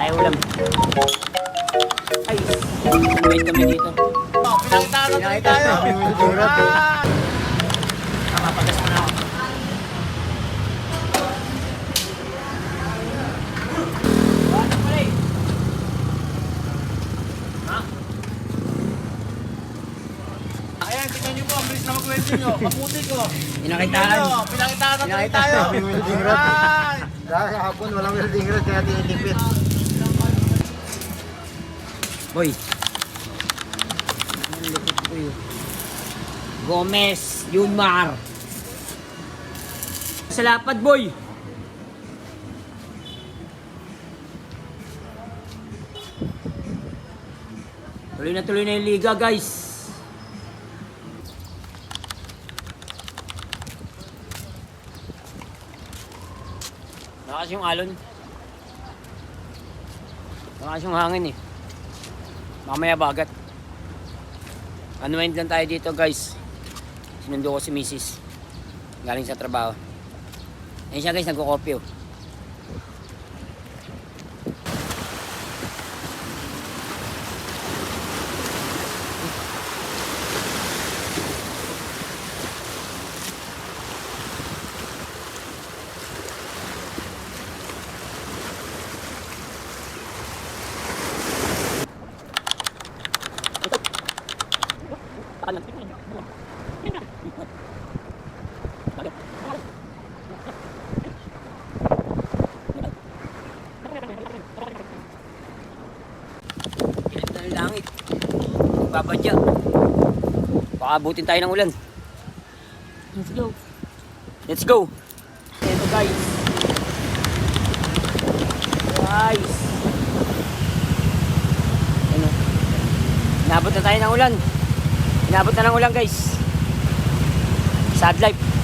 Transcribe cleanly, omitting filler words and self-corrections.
tayo ulam. Ay, wait kami dito. Pinakita tayo. Nakapagas mo na ako. Ayan, tignan nyo po. Ang bilis na mag-welding nyo. Kaputi ko. Pinakitaan. Pinakitaan tayo. Welding rod. Ayan. Dahil kahapon walang welding rod kaya tinitipid. Boy. Ang lupit ko yun. Gomez, Yunmar. Sa lapad, boy. Tuloy na yung liga, guys. Lakas yung alon. Lakas yung hangin eh. Mamaya bagat. Unwind lang tayo dito, guys. Sinundo ko si Mrs. Galing sa trabaho. Ayun siya, guys, nagko-coffee oh. Ganda ng langit. Babadya. Baka abutin tayo ng ulan. Let's go. Let's go. Ito, guys. Guys. Ano? Inabot na tayo ng ulan. Inabot na ng ulan, guys. Sad life.